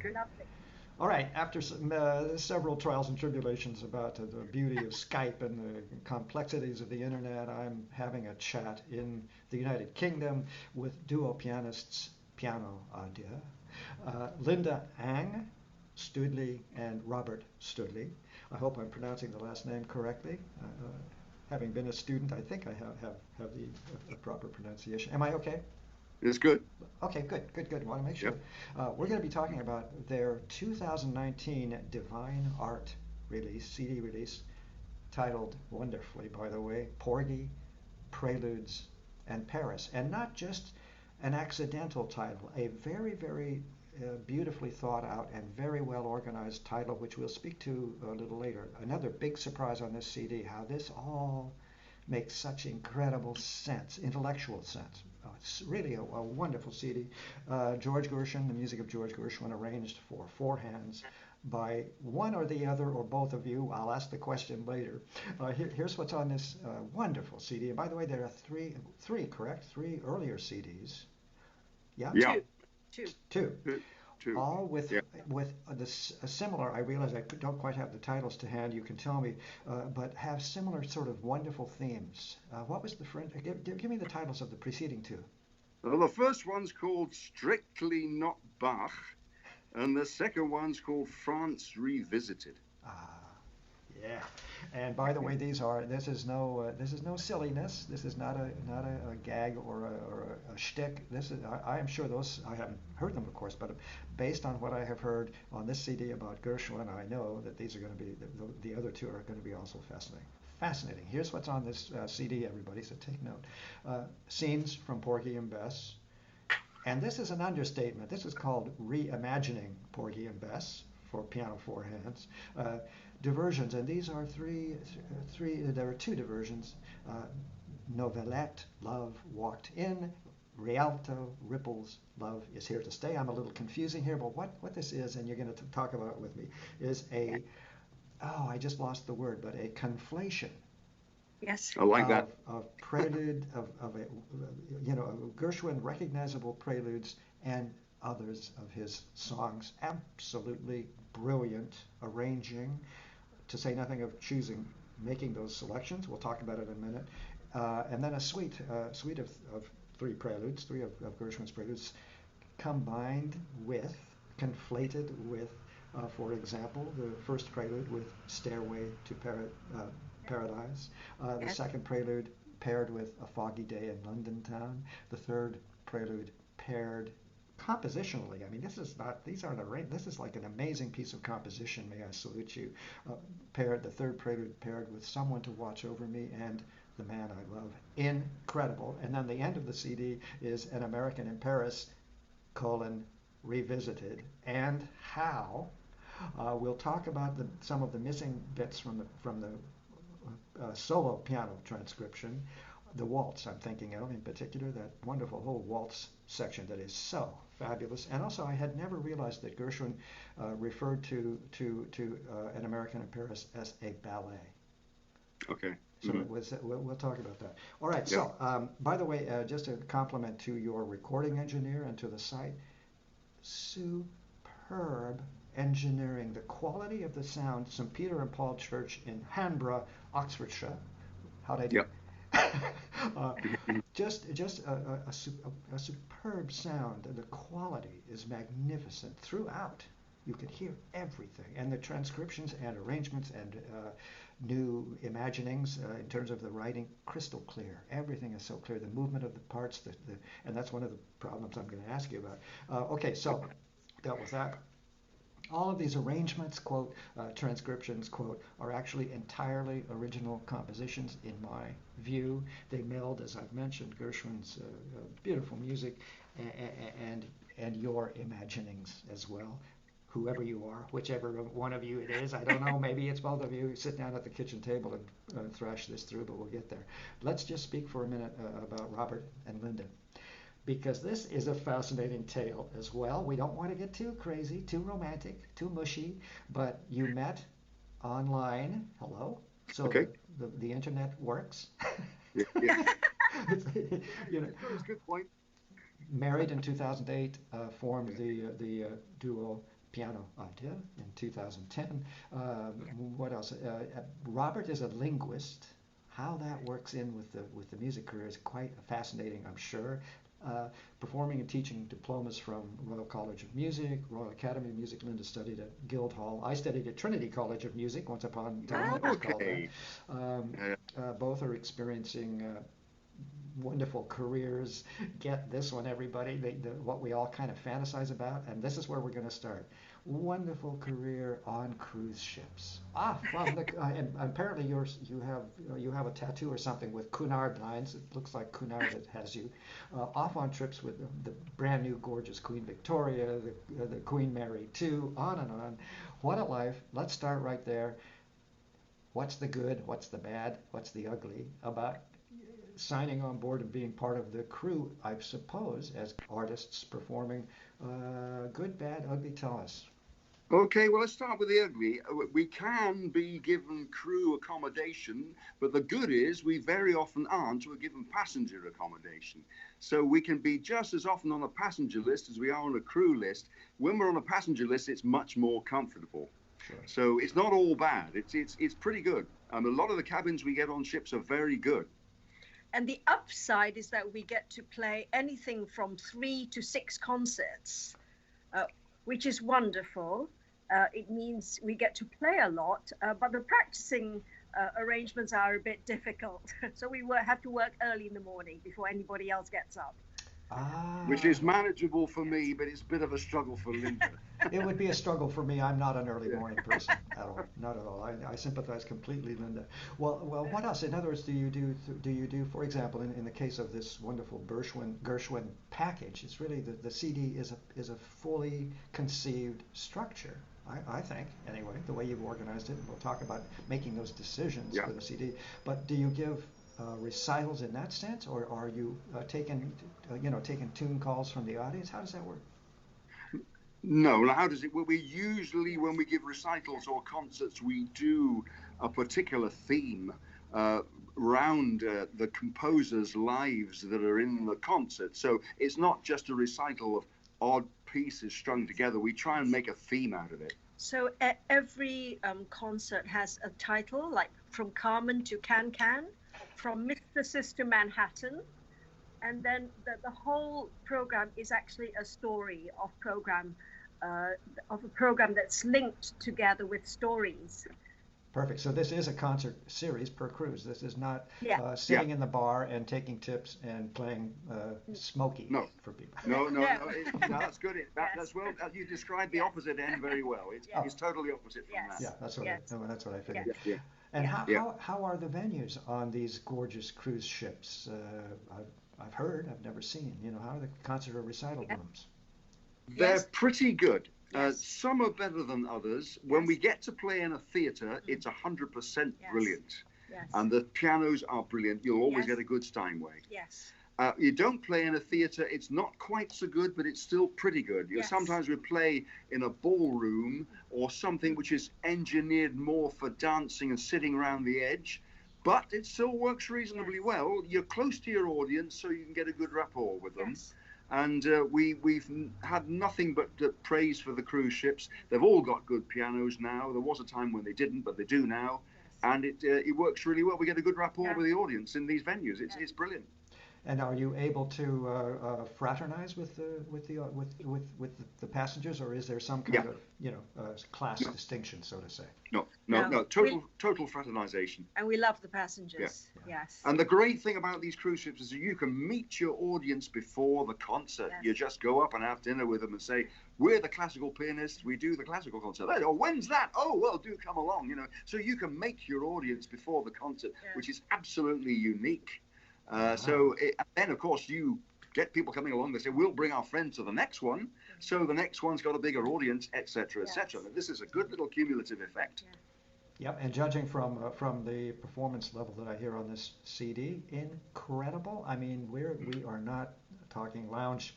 Okay. Lovely. All right, after several trials and tribulations about the beauty of Skype and the complexities of the internet, I'm having a chat in the United Kingdom with duo pianists, piano à deux, Linda Ang, Stoodley, and Robert Stoodley. I hope I'm pronouncing the last name correctly. Having been a student, I think I have the proper pronunciation. Am I okay? It's good. Okay, good, good, good. Want to make sure. Yep. We're going to be talking about their 2019 Divine Art release, CD release, titled wonderfully, by the way, Porgy, Preludes, and Paris. And not just an accidental title, a very, very beautifully thought out and very well organized title, which we'll speak to a little later. Another big surprise on this CD, how this all makes such incredible sense, intellectual sense. It's really a wonderful CD. George Gershwin, the music of George Gershwin, arranged for four hands by one or the other or both of you. I'll ask the question later. Here's what's on this wonderful CD. And by the way, there are three, correct? Three earlier CDs. Yeah, Yeah. Two. Two. two. Two. Two. All Yeah. with this similar. I realize I don't quite have the titles to hand. You can tell me, but have similar sort of wonderful themes. What was the French? Give me the titles of the preceding two. Well, the first one's called Strictly Not Bach, and the second one's called France Revisited. Ah, yeah. And by the way, this is no silliness. This is not a gag or a shtick. This is I am sure those I haven't heard them of course, but based on what I have heard on this CD about Gershwin, I know that these are going to be the other two are going to be also fascinating. Fascinating. Here's what's on this CD, everybody. So take note. Scenes from Porgy and Bess. And this is an understatement. This is called reimagining Porgy and Bess for piano four hands. Diversions, and these are three. There are two diversions. Novelette, Love Walked In. Rialto, Ripples, Love is Here to Stay. I'm a little confusing here, but what this is, and you're going to talk about it with me, is I just lost the word, but a conflation Yes. I like that. Of prelude of a, Gershwin recognizable preludes and others of his songs. Absolutely brilliant arranging, to say nothing of choosing, making those selections. We'll talk about it in a minute. And then a suite of three preludes, three of Gershwin's preludes, combined with, conflated with, for example, the first prelude with Stairway to Paradise, the Yes. second prelude paired with A Foggy Day in London Town, the third prelude paired compositionally. I mean, these aren't arranged. This is like an amazing piece of composition. May I salute you? The third prelude paired with Someone to Watch Over Me and The Man I Love. Incredible. And then the end of the CD is An American in Paris, colon, revisited, and how. We'll talk about some of the missing bits from the solo piano transcription, the waltz I'm thinking of in particular, that wonderful whole waltz section that is so fabulous. And also, I had never realized that Gershwin referred to An American in Paris as a ballet. Okay. So it was, we'll talk about that. All right. Yeah. So, by the way, just a compliment to your recording engineer and to the site. Superb engineering. The quality of the sound. St. Peter and Paul Church in Hanborough, Oxfordshire. How'd I do? Yep. uh, just a superb sound. The quality is magnificent throughout. You could hear everything, and the transcriptions and arrangements and new imaginings in terms of the writing, crystal clear. Everything is so clear. The movement of the parts, and that's one of the problems I'm going to ask you about. Okay, so dealt with that. All of these arrangements, quote, transcriptions, quote, are actually entirely original compositions in my view. They meld, as I've mentioned, Gershwin's beautiful music and your imaginings as well. Whoever you are, whichever one of you it is, I don't know, maybe it's both of you. Sit down at the kitchen table and thrash this through, but we'll get there. Let's just speak for a minute about Robert and Linda, because this is a fascinating tale as well. We don't want to get too crazy, too romantic, too mushy, but you met online. Hello? So Okay. the internet works. Yeah. Yeah. you know, That's a good point. married in 2008, formed the duo piano I did in 2010. Yeah. What else? Robert is a linguist. How that works in with the music career is quite fascinating, I'm sure. Uh, Performing and teaching diplomas from Royal College of Music, Royal Academy of Music. Linda studied at Guildhall. I studied at Trinity College of Music once upon a time. It was called that. Okay. Um, Both are experiencing wonderful careers. Get this one, everybody. What we all kind of fantasize about, and this is where we're going to start. Wonderful career on cruise ships. From the and apparently you have a tattoo or something with Cunard lines. It looks like Cunard that has you off on trips with the brand new gorgeous Queen Victoria, the Queen Mary too, on and on. What a life! Let's start right there. What's the good? What's the bad? What's the ugly about signing on board and being part of the crew, I suppose, as artists performing? Good, bad, ugly, tell us. Okay, well, let's start with the ugly. We can be given crew accommodation, but the good is we very often aren't. We're given passenger accommodation. So we can be just as often on a passenger list as we are on a crew list. When we're on a passenger list, it's much more comfortable. Sure. So it's not all bad. It's pretty good. And a lot of the cabins we get on ships are very good. And the upside is that we get to play anything from 3 to 6 concerts, which is wonderful. It means we get to play a lot, but the practicing arrangements are a bit difficult. So we have to work early in the morning before anybody else gets up. Which is manageable for me, but it's a bit of a struggle for Linda. It would be a struggle for me. I'm not an early morning person at all. Not at all. I sympathize completely, Linda. Well, what else? In other words, do you do, for example, in the case of this wonderful Gershwin package, it's really the CD is a fully conceived structure. I think, anyway, the way you've organized it. We'll talk about making those decisions for the CD. But do you give recitals in that sense, or are you taking tune calls from the audience? How does that work? No, how does it? Well, we usually, when we give recitals or concerts, we do a particular theme around the composers' lives that are in the concert. So it's not just a recital of odd pieces strung together. We try and make a theme out of it. So every concert has a title, like from Carmen to Can Can, from Mistresses to Manhattan. And then the whole program is actually a story of a program that's linked together with stories. Perfect. So this is a concert series per cruise. This is not sitting in the bar and taking tips and playing Smokey for people. No, that's good. That's well. You described the opposite end very well. It's totally opposite from that. Yeah, that's what I figured. Yeah. And how are the venues on these gorgeous cruise ships? I've heard, I've never seen. How are the concert or recital rooms? They're pretty good. Some are better than others. When we get to play in a theatre, it's 100% brilliant. Yes. And the pianos are brilliant. You'll always get a good Steinway. Yes. You don't play in a theatre, it's not quite so good, but it's still pretty good. Sometimes we play in a ballroom or something which is engineered more for dancing and sitting around the edge, but it still works reasonably well. You're close to your audience, so you can get a good rapport with them. Yes. And we've had nothing but praise for the cruise ships. They've all got good pianos now. There was a time when they didn't, but they do now. And it works really well. We get a good rapport with the audience in these venues. It's brilliant. And are you able to fraternize with the passengers, or is there some kind of class distinction, so to say? No. Total fraternization. And we love the passengers. Yes. And the great thing about these cruise ships is that you can meet your audience before the concert. Yes. You just go up and have dinner with them and say, "We're the classical pianists. We do the classical concert." Oh, when's that? Oh, well, do come along. So you can make your audience before the concert, which is absolutely unique. Then, of course, you get people coming along. They say, "We'll bring our friends to the next one." So the next one's got a bigger audience, etc., etc. This is a good little cumulative effect. Yep, and judging from the performance level that I hear on this CD, incredible. I mean, we are not talking lounge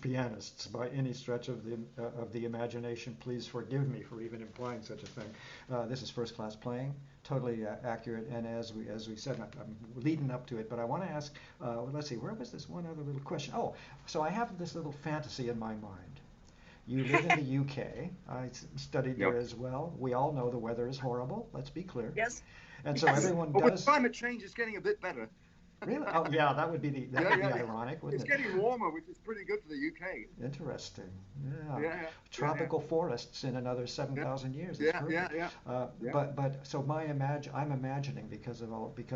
pianists by any stretch of the imagination. Please forgive me for even implying such a thing. This is first class playing, totally accurate. And as we said, I'm leading up to it, but I want to ask. Let's see, where was this one other little question? Oh, so I have this little fantasy in my mind. You live in the UK. I studied there Yep. as well. We all know the weather is horrible. Let's be clear. Yes. And so Yes. everyone But with does. climate change, it's getting a bit better. Really? Oh, yeah. That would be Yeah, yeah. ironic, It's wouldn't it? getting warmer, which is pretty good for the UK. Interesting. Yeah, Yeah. yeah, yeah, Tropical forests in another yeah, 7,000 years. That's yeah, perfect. yeah, yeah, But so I'm imagining because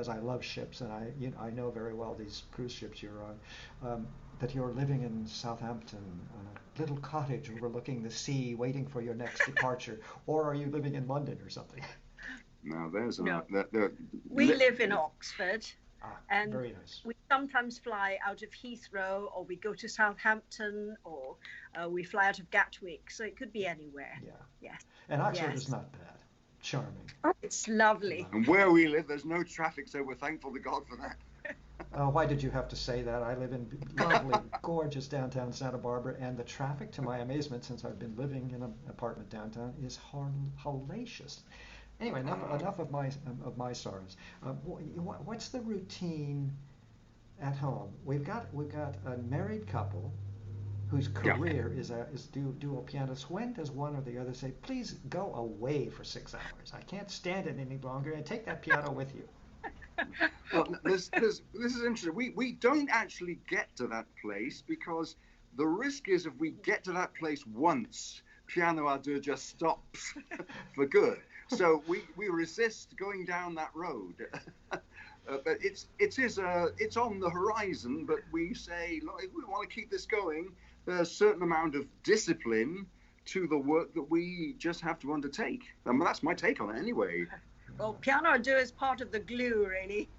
I love ships and I know very well these cruise ships you're on, that you're living in Southampton on a little cottage overlooking the sea, waiting for your next departure, or are you living in London or something? Now there's No. We li- live in Oxford, Ah, and very nice. we sometimes fly out of Heathrow, or we go to Southampton, or we fly out of Gatwick. So it could be anywhere. Yeah. Yes. And Oxford Yes. is not bad. Charming. Oh, it's lovely. and where we live, there's no traffic, so we're thankful to God for that. Why did you have to say that? I live in lovely, gorgeous downtown Santa Barbara, and the traffic, to my amazement, since I've been living in an apartment downtown, is hellacious. Anyway, enough of my sorrows. What's the routine at home? We've got a married couple whose Yeah. career is dual pianists. When does one or the other say, "Please go away for 6 hours. I can't stand it any longer, and take that piano with you"? Well, this is interesting. We don't actually get to that place because the risk is if we get to that place once, piano à deux just stops for good. So we resist going down that road. But it's on the horizon. But we say, look, if we want to keep this going, there's a certain amount of discipline to the work that we just have to undertake. And that's my take on it anyway. Well, piano à deux is part of the glue, really.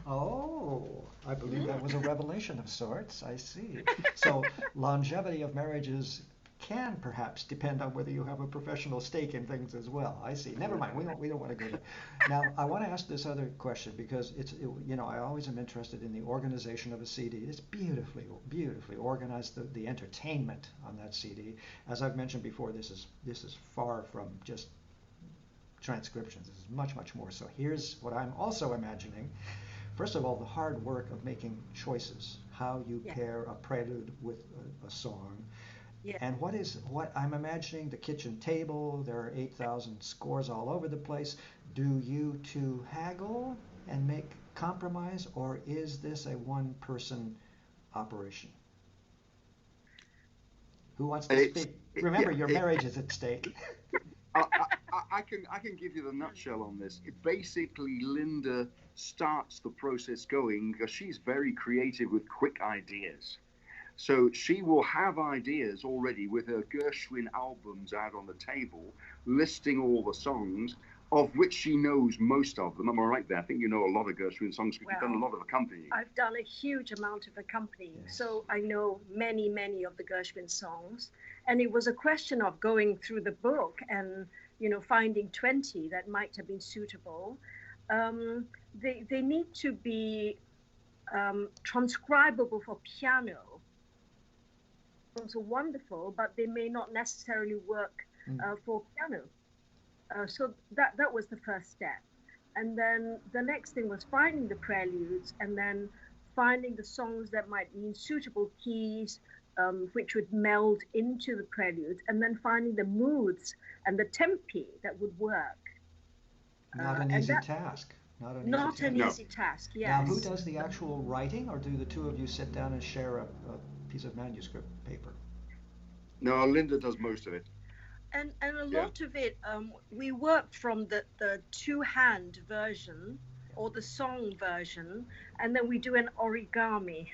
Oh, I believe that was a revelation of sorts. I see. So longevity of marriages can perhaps depend on whether you have a professional stake in things as well. I see. Never mind. We don't want to go there. Now, I want to ask this other question because I always am interested in the organization of a CD. It's beautifully organized. The entertainment on that CD, as I've mentioned before, this is far from just transcriptions. This is much, much more. So here's what I'm also imagining. First of all, the hard work of making choices, how you pair a prelude with a song. Yeah. And what I'm imagining, the kitchen table, there are 8,000 scores all over the place. Do you two haggle and make compromise, or is this a one-person operation? Who wants to speak? Remember, your marriage is at stake. I can give you the nutshell on this. Basically, Linda starts the process going because she's very creative with quick ideas. So she will have ideas already with her Gershwin albums out on the table, listing all the songs, of which she knows most of them. Am I right there? I think you know a lot of Gershwin songs because you've done a lot of accompanying. I've done a huge amount of accompanying, so I know many, many of the Gershwin songs. And it was a question of going through the book and, finding 20 that might have been suitable. They need to be transcribable for piano. So wonderful, but they may not necessarily work for piano. So that was the first step. And then the next thing was finding the preludes and then finding the songs that might be in suitable keys, which would meld into the preludes, and then finding the moods and the tempi that would work. Not an easy task. Not an easy task, yes. Now, who does the actual writing, or do the two of you sit down and share a piece of manuscript paper? No, Linda does most of it. And a lot of it, we work from the two-hand version or the song version, and then we do an origami.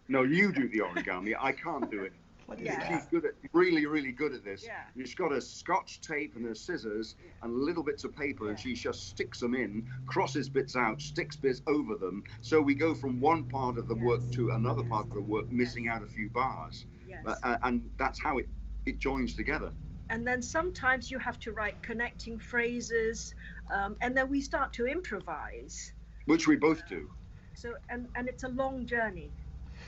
No, you do the origami. I can't do it. She's good really, really good at this. Yeah. She's got a scotch tape and her scissors and little bits of paper, and she just sticks them in, crosses bits out, sticks bits over them. So we go from one part of the work to another part of the work, missing out a few bars. Yes. And that's how it joins together. And then sometimes you have to write connecting phrases, and then we start to improvise. Which we both do. So and it's a long journey.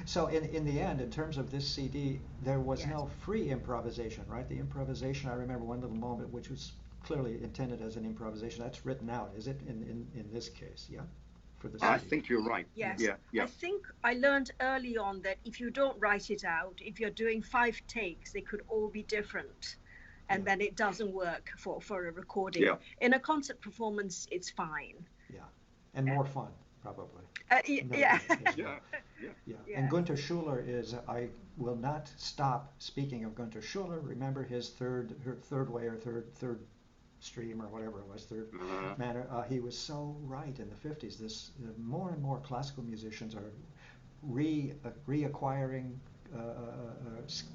So in the end, in terms of this CD, there was no free improvisation, right? The improvisation, I remember one little moment, which was clearly intended as an improvisation. That's written out, is it, in this case? Yeah? for the I CD. think you're right. Yes. Yeah, yeah. I think I learned early on that if you don't write it out, if you're doing 5 takes, they could all be different. And Yeah. then it doesn't work for a recording. Yeah. In a concert performance, it's fine. Yeah, and more fun probably. No, Yeah. as well. Yeah. Yeah. Yeah. And Gunther Schuller is, I will not stop speaking of Gunther Schuller. Remember his third way or third stream or whatever it was, third manner. He was so right in the 50s. More and more classical musicians are reacquiring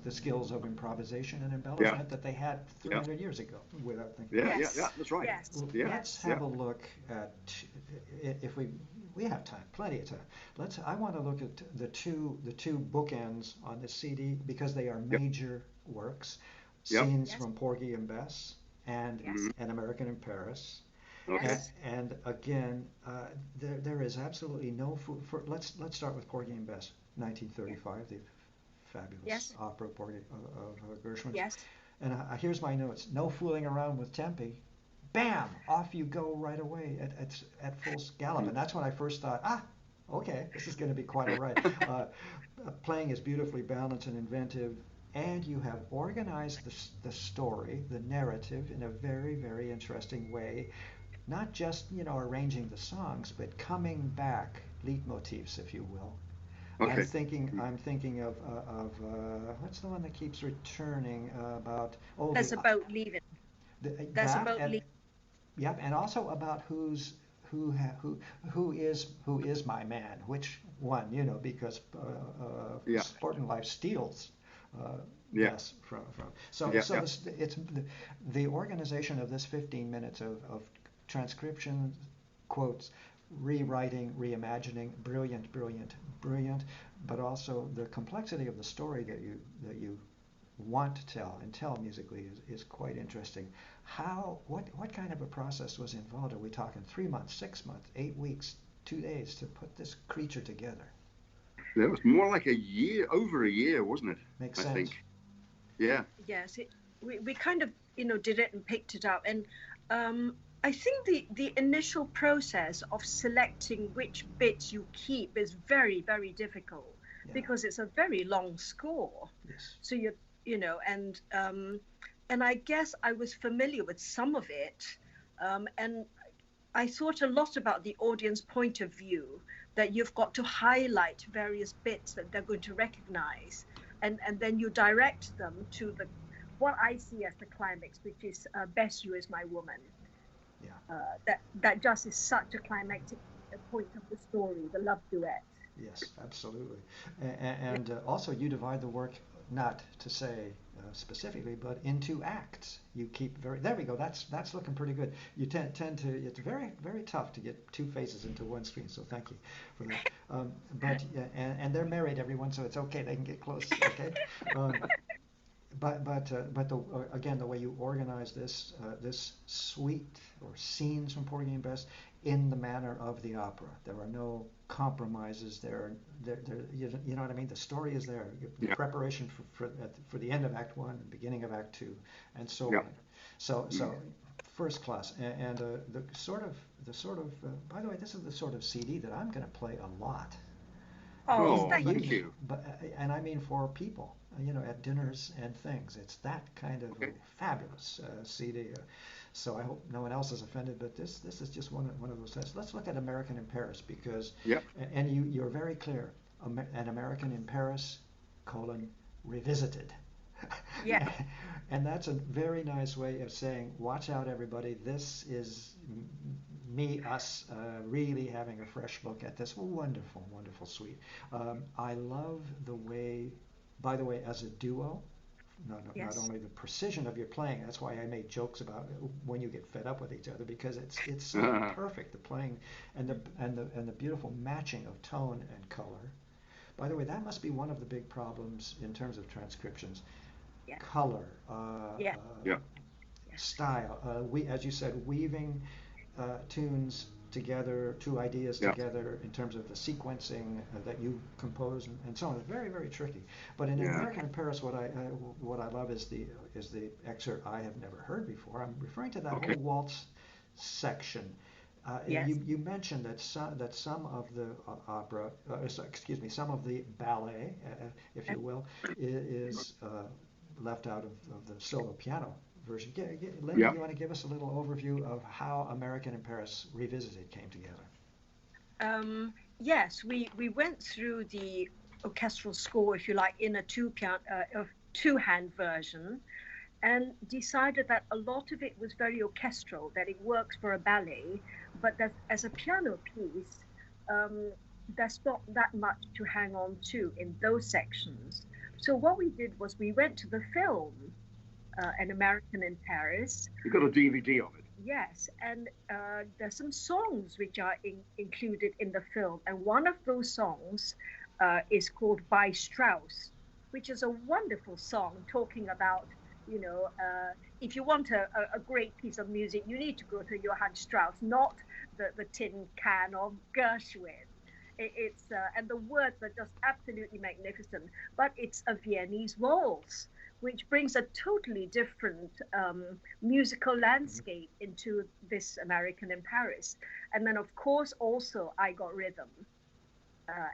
the skills of improvisation and embellishment that they had 300 years ago without thinking. Yeah, that's right. Yes. Well, Yeah. let's have a look at, if we have time, plenty of time. I want to look at the two bookends on this CD because they are major works. Scenes from Porgy and Bess and An American in Paris. Yes. And again, there is absolutely no food for. Let's start with Porgy and Bess, 1935, the fabulous opera of Gershwin. Yes. And here's my notes: no fooling around with tempi. Bam! Off you go right away at full gallop. And that's when I first thought, okay, this is going to be quite all right. Playing is beautifully balanced and inventive, and you have organized the story, the narrative, in a very, very interesting way. Not just arranging the songs, but coming back, leitmotifs, if you will. Okay. I'm thinking of what's the one that keeps returning about? That's about leaving. That's about leaving. Yep, and also about who is my man? Which one? Because Sport and Life steals. Yes, from. So it's the organization of this 15 minutes of transcription, quotes, rewriting, reimagining, brilliant, but also the complexity of the story that you want to tell and tell musically is quite interesting. What kind of a process was involved? Are we talking 3 months, 6 months, 8 weeks, 2 days to put this creature together? It was more like over a year, wasn't it? Makes I sense. think. Yeah. Yes, we kind of did it and picked it up, and I think the initial process of selecting which bits you keep is very, very difficult because it's a very long score. Yes. So and I guess I was familiar with some of it, and I thought a lot about the audience point of view, that you've got to highlight various bits that they're going to recognize, and then you direct them to what I see as the climax, which is Bess, You Is My Woman. Yeah. That just is such a climactic point of the story, the love duet. Yes, absolutely. And also you divide the work, not to say specifically, but into acts. You keep there we go. That's looking pretty good. You tend to. It's very, very tough to get two faces into one screen. So thank you for that. But they're married, everyone, so it's okay. They can get close. Okay. But again, the way you organize this suite or scenes from Porgy and Bess in the manner of the opera, there are no compromises. You know what I mean. The story is there. The preparation for the end of Act 1 and beginning of Act 2, and so on. So first class. And the sort of. By the way, this is the sort of CD that I'm going to play a lot. Oh, thank you. But and I mean for people, at dinners and things. It's that kind of fabulous CD. So I hope no one else is offended, but this is just one of those tests. Let's look at American in Paris because, and you're very clear, An American in Paris, revisited. Yeah. And that's a very nice way of saying, watch out everybody, this is us really having a fresh look at this wonderful, wonderful suite. I love the way, by the way, as a duo, not only the precision of your playing, that's why I made jokes about when you get fed up with each other, because it's so perfect, the playing and the beautiful matching of tone and color. By the way, that must be one of the big problems in terms of transcriptions. Color, style, as you said, weaving tunes together, two ideas together in terms of the sequencing that you compose and so on. It's very, very tricky. But in American in Paris, what I love is the excerpt I have never heard before. I'm referring to that whole waltz section. Yes. You mentioned that some of the opera, excuse me, some of the ballet, if you will, is left out of the solo piano version. Linda, Yeah. you want to give us a little overview of how American in Paris Revisited came together? Yes, we went through the orchestral score, if you like, in a two-hand version, and decided that a lot of it was very orchestral, that it works for a ballet, but that as a piano piece, um, there's not that much to hang on to in those sections. So what we did was we went to the film, An American in Paris. We've got a DVD of it. Yes, and there's some songs which are included in the film, and one of those songs is called By Strauss, which is a wonderful song talking about, if you want a great piece of music, you need to go to Johann Strauss, not the tin can of Gershwin. And the words are just absolutely magnificent, but it's a Viennese waltz, which brings a totally different musical landscape into this American in Paris. And then, of course, also I Got Rhythm.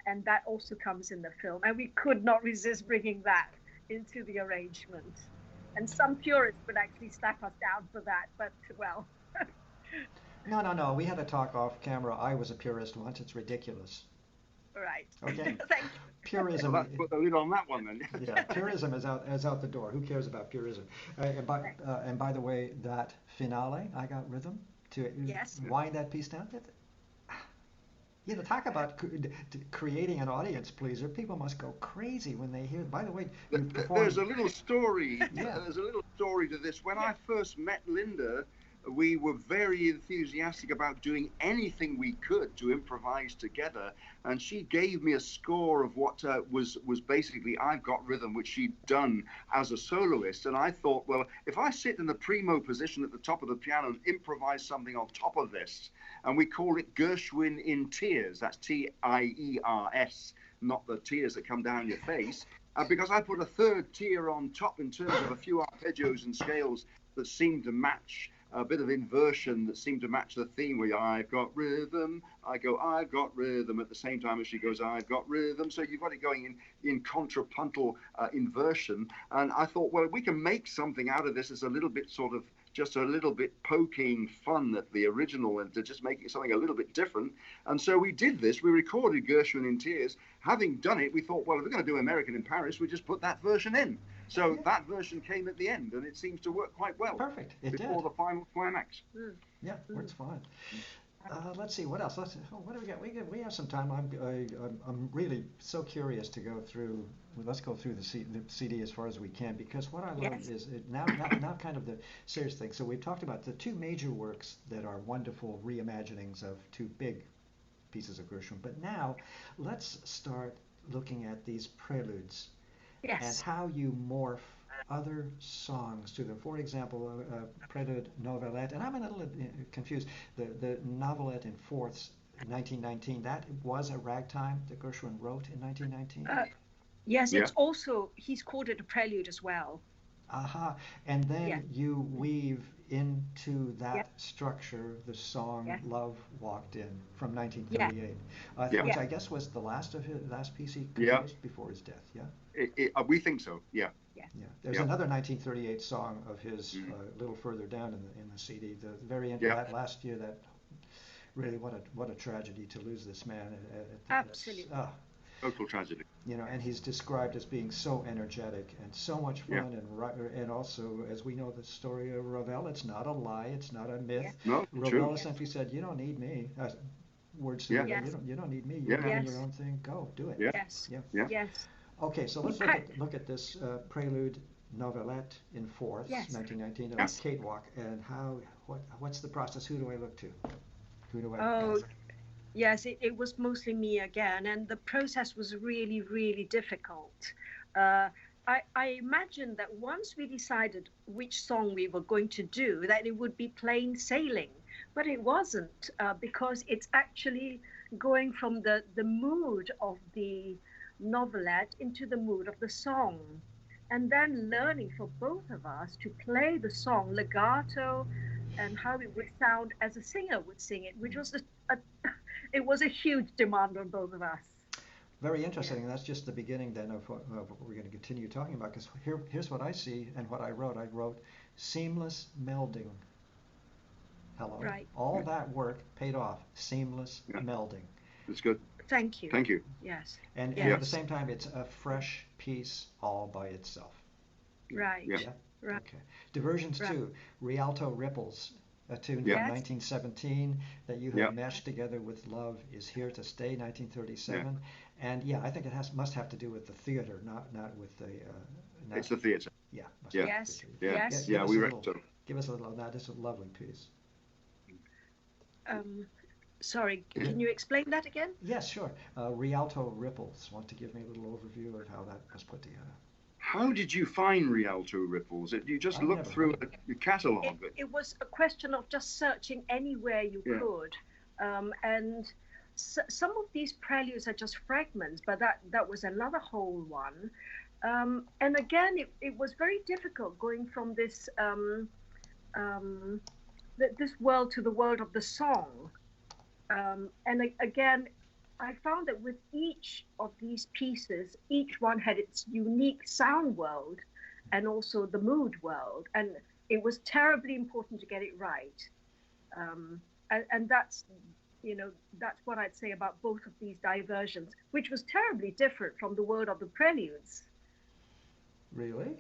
And that also comes in the film. And we could not resist bringing that into the arrangement. And some purists would actually slap us down for that, but well. No. We had a talk off camera. I was a purist once. It's ridiculous. Right. Okay. Thank you. Purism. Well, let's put the lid on that one then. Yeah, purism is out the door. Who cares about purism? And by the way, that finale, I Got Rhythm, to Yes. wind that piece down. Talk about creating an audience pleaser. People must go crazy when they hear. By the way, you performed. There's a little story. Yeah. There's a little story to this. When I first met Linda, we were very enthusiastic about doing anything we could to improvise together, and she gave me a score of what was basically I've Got Rhythm, which she'd done as a soloist. And I thought, well, if I sit in the primo position at the top of the piano and improvise something on top of this, and we call it Gershwin in Tears, that's Tiers, not the tears that come down your face, because I put a third tier on top in terms of a few arpeggios and scales that seemed to match, a bit of inversion that seemed to match the theme where I've got rhythm, I go, I've got rhythm at the same time as she goes, I've got rhythm. So you've got it going in contrapuntal inversion. And I thought, well, we can make something out of this as a little bit sort of just a little bit poking fun at the original and to just make it something a little bit different. And so we did this. We recorded Gershwin in Tears. Having done it, we thought, well, if we're going to do American in Paris, we just put that version in. So that version came at the end, and it seems to work quite well. Perfect. Before the final climax. Yeah, works fine. Let's see what else. What do we got? We have some time. I'm really so curious to go through. Let's go through the CD as far as we can, because what I love is now kind of the serious thing. So we've talked about the two major works that are wonderful reimaginings of two big pieces of Gershwin. But now let's start looking at these preludes and how you morph other songs to them. For example, Prelude Novelette, and I'm a little confused. The Novelette in Fourths, 1919. That was a ragtime that Gershwin wrote in 1919. Yes, it's also he's called it a prelude as well. Aha, and then you weave into that structure the song "Love Walked In" from 1938, which I guess was the last piece he composed before his death. We think so. Yeah. There's another 1938 song of his a little further down in the CD. The very end of that last year. That really what a tragedy to lose this man. Absolutely. Total tragedy. And he's described as being so energetic and so much fun, and also, as we know the story of Ravel, it's not a lie, it's not a myth. No, Ravel essentially said, "You don't need me." Words to you don't need me. You're doing your own thing. Go do it. Yes. Okay, so let's look at this Prelude Novelette in Fourths, 1919, and Cakewalk, and what's the process? Who do I look to? Who do I ask? Yes, it was mostly me again, and the process was really, really difficult. I imagined that once we decided which song we were going to do, that it would be plain sailing, but it wasn't, because it's actually going from the mood of the novelette into the mood of the song, and then learning for both of us to play the song legato, and how it would sound as a singer would sing it, which was it was a huge demand on both of us. Very interesting. And that's just the beginning then of what we're going to continue talking about. Because here's what I see and what I wrote. I wrote seamless melding. Hello. Right. All that work paid off. Seamless melding. That's good. Thank you. Thank you. Yes. And at the same time, it's a fresh piece all by itself. Right. Yeah. Right. Okay. Diversions too. Rialto Ripples, a tune from 1917 that you have meshed together with Love Is Here to Stay, 1937. Yeah. And I think it must have to do with the theater, not with the. It's the theater. Yeah. Yes. Yes. Yeah. We reckon so. Give us a little. That is a lovely piece. Sorry, can you explain that again? Yes, sure. Rialto Ripples. Want to give me a little overview of how that was put together? How did you find Rialto Ripples? You just looked through your catalogue. It was a question of just searching anywhere you could. And some of these preludes are just fragments, but that was another whole one. And again, it was very difficult going from this this world to the world of the song. And again, I found that with each of these pieces, each one had its unique sound world and also the mood world. And it was terribly important to get it right. And that's, that's what I'd say about both of these diversions, which was terribly different from the world of the preludes. Really?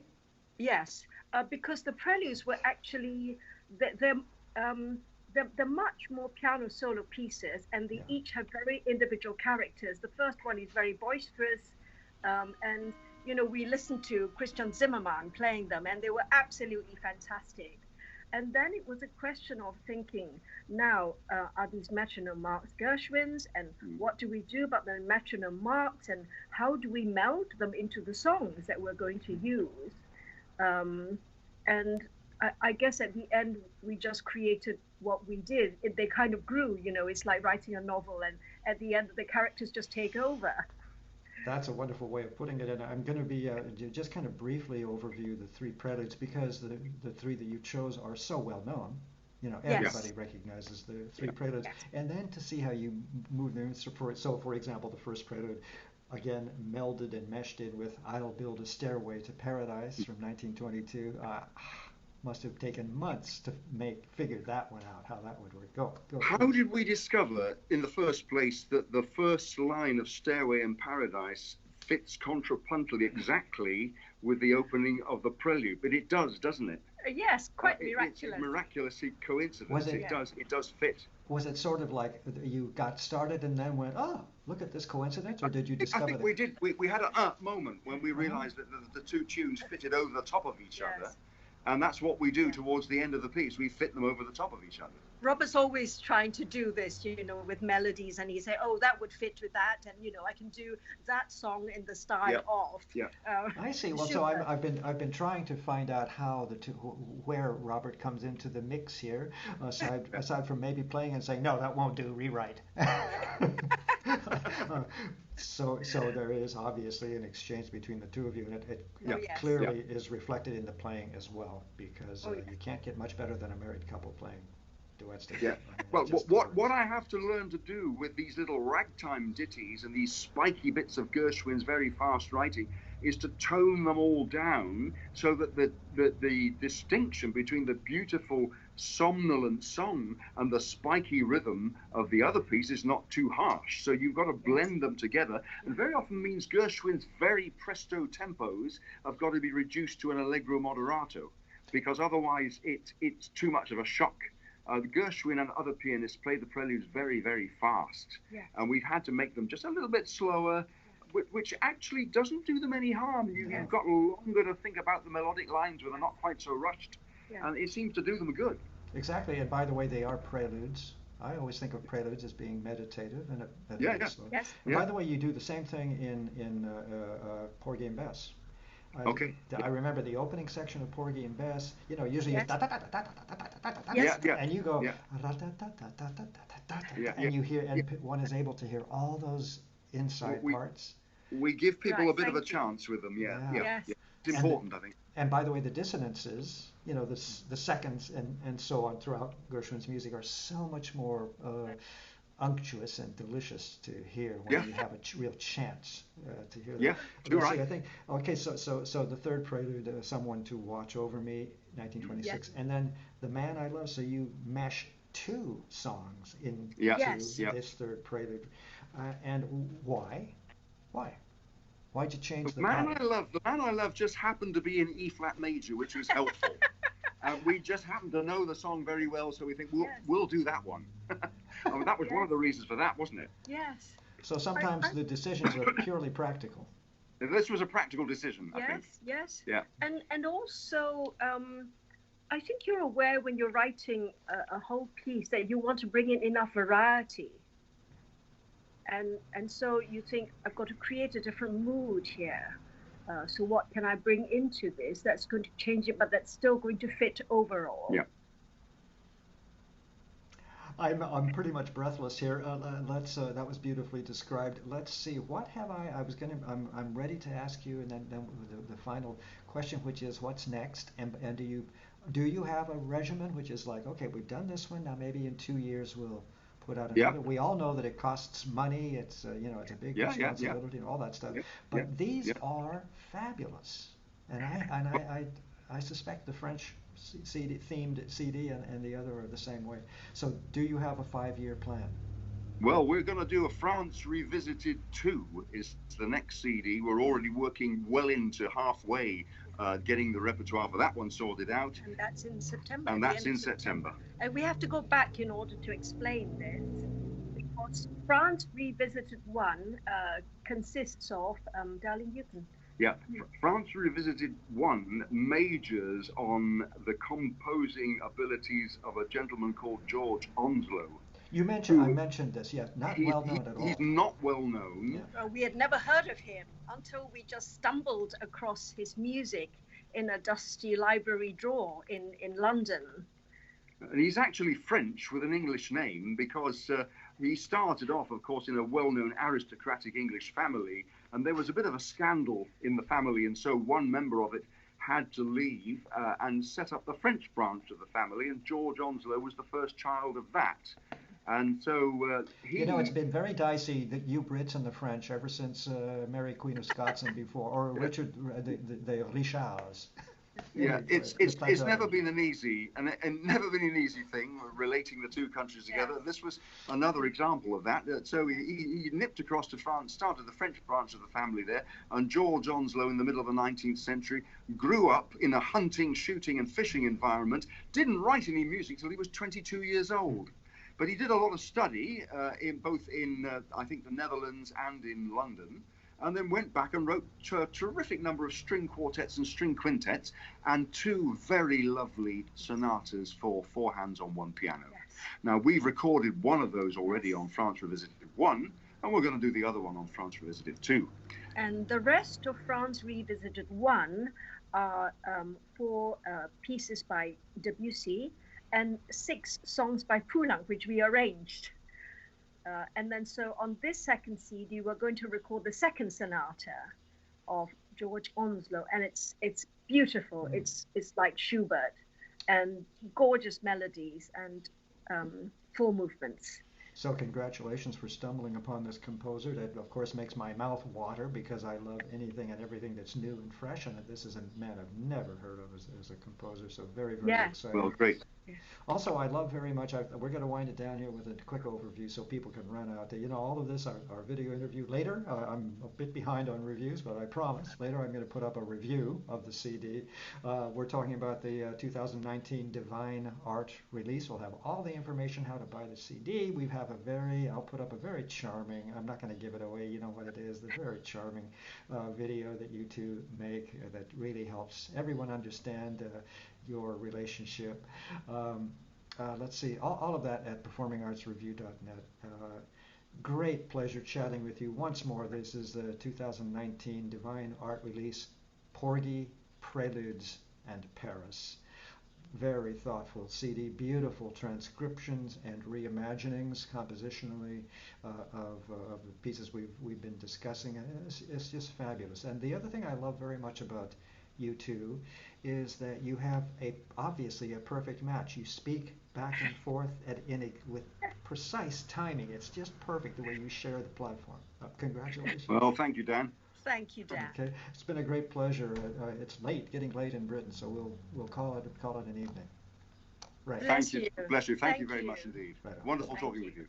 Yes, because the preludes were actually, they're much more piano solo pieces, and they each have very individual characters. The first one is very boisterous, and we listened to Christian Zimmermann playing them, and they were absolutely fantastic. And then it was a question of thinking, now, are these metronome marks Gershwin's, and what do we do about the metronome marks, and how do we meld them into the songs that we're going to use? And I guess at the end, we just created what we did. They kind of grew, it's like writing a novel, and at the end, the characters just take over. That's a wonderful way of putting it. And I'm going to be just kind of briefly overview the three preludes, because the three that you chose are so well known. Everybody recognizes the three preludes. Yes. And then to see how you move them. So for example, the first prelude, again, melded and meshed in with I'll Build a Stairway to Paradise from 1922. Must have taken months to figure that one out, how that would work. Go. How did we discover in the first place that the first line of Stairway in Paradise fits contrapuntally exactly with the opening of the prelude? But it does, doesn't it? Yes, quite miraculous. It's miraculously coincidence. It does fit. Was it sort of like you got started and then went, oh, look at this coincidence, or did you discover that? I think we did. We had a moment when we realized that the two tunes fitted over the top of each other. And that's what we do towards the end of the piece. We fit them over the top of each other. Robert's always trying to do this, with melodies, and he say, "Oh, that would fit with that," and I can do that song in the style of. Yeah. I see. Well, so I've been trying to find out how where Robert comes into the mix here, aside from maybe playing and saying, "No, that won't do. Rewrite." So there is obviously an exchange between the two of you, and it clearly is reflected in the playing as well, because you can't get much better than a married couple playing duets together. Well, what I have to learn to do with these little ragtime ditties and these spiky bits of Gershwin's very fast writing is to tone them all down so that the distinction between the beautiful somnolent song and the spiky rhythm of the other piece is not too harsh. So you've got to blend them together, and very often means Gershwin's very presto tempos have got to be reduced to an allegro moderato, because otherwise it's too much of a shock. Gershwin and other pianists play the preludes very, very fast, and we've had to make them just a little bit slower, which actually doesn't do them any harm. You've got longer to think about the melodic lines where they're not quite so rushed, and it seems to do them good. Exactly, and by the way, they are preludes. I always think of preludes as being meditative and slow. Yes. And by the way, you do the same thing in Porgy and Bess. I remember the opening section of Porgy and Bess. Usually it's and you go and you hear, and one is able to hear all those inside parts. We give people a bit of a chance with them. It's important, I think. And by the way, the dissonances, the seconds and so on throughout Gershwin's music are so much more unctuous and delicious to hear when you have a real chance to hear them. Yeah, you're right. I think, okay, so the third prelude, Someone to Watch Over Me, 1926, and then The Man I Love, so you mash two songs into this third prelude. And why? Why'd you change the pattern? The Man I Love just happened to be in E flat major, which was helpful. We just happened to know the song very well, so we think we'll do that one. I mean, that was one of the reasons for that, wasn't it? Yes. So sometimes the decisions are purely practical. This was a practical decision, I think. Yes. Yeah. And also, I think you're aware when you're writing a whole piece that you want to bring in enough variety. And so you think, I've got to create a different mood here. So what can I bring into this that's going to change it, but that's still going to fit overall? Yeah. I'm pretty much breathless here. Let's that was beautifully described. Let's see. What have I'm ready to ask you, and then the final question, which is what's next? And do you have a regimen, which is like, okay, we've done this one, now maybe in 2 years we'll put out another. We all know that it costs money. It's it's a big responsibility and all that stuff. But these are fabulous, and I suspect the French themed CD and the other are the same way. So do you have a 5-year plan? Well, we're going to do a France Revisited 2 is the next CD. We're already working well into halfway, getting the repertoire for that one sorted out. And that's in September. And we have to go back in order to explain this, because France Revisited 1 consists of, darling, you can... Yeah, France Revisited 1 majors on the composing abilities of a gentleman called George Onslow. I mentioned this, not well known at all. He's not well known. Yeah. We had never heard of him until we just stumbled across his music in a dusty library drawer in London. And he's actually French with an English name because he started off, of course, in a well-known aristocratic English family, and there was a bit of a scandal in the family, and so one member of it had to leave and set up the French branch of the family, and George Onslow was the first child of that. And so it's been very dicey, that you Brits and the French, ever since Mary Queen of Scots and before, or Richard, the Richards. Yeah, it's never been an easy thing relating the two countries together. Yeah. This was another example of that. So he nipped across to France, started the French branch of the family there, and George Onslow in the middle of the 19th century grew up in a hunting, shooting and fishing environment, didn't write any music till he was 22 years old. But he did a lot of study both in I think the Netherlands and in London, and then went back and wrote a terrific number of string quartets and string quintets and 2 very lovely sonatas for 4 hands on 1 piano. Yes. Now, we've recorded one of those already on France Revisited 1, and we're going to do the other one on France Revisited 2. And the rest of France Revisited 1 are 4 pieces by Debussy and 6 songs by Poulenc, which we arranged. And then so on this second CD, we're going to record the second sonata of George Onslow, and it's beautiful. It's like Schubert, and gorgeous melodies and full movements. So congratulations for stumbling upon this composer. That, of course, makes my mouth water because I love anything and everything that's new and fresh. And this is a man I've never heard of as a composer. So very, very exciting. Well, great. Also, I love very much, we're going to wind it down here with a quick overview so people can run out. All of this, our video interview later. I'm a bit behind on reviews, but I promise later I'm going to put up a review of the CD. We're talking about the 2019 Divine Art release. We'll have all the information how to buy the CD. I'll put up a very charming, I'm not going to give it away, you know what it is, the very charming video that you two make that really helps everyone understand your relationship. Let's see, all of that at performingartsreview.net. Great pleasure chatting with you once more. This is the 2019 Divine Art release, Porgy, Preludes, and Paris. Very thoughtful CD, beautiful transcriptions and reimaginings compositionally of the pieces we've been discussing. It's just fabulous. And the other thing I love very much about you two is that you have obviously a perfect match. You speak back and forth with precise timing. It's just perfect the way you share the platform. Congratulations. Well, thank you, Dan. Thank you, Dan. Okay, it's been a great pleasure. It's getting late in Britain, so we'll call it an evening. Right. Bless Thank you. you. Bless you. Thank you Thank very you. much indeed. Right on. Wonderful Thank talking you. with you.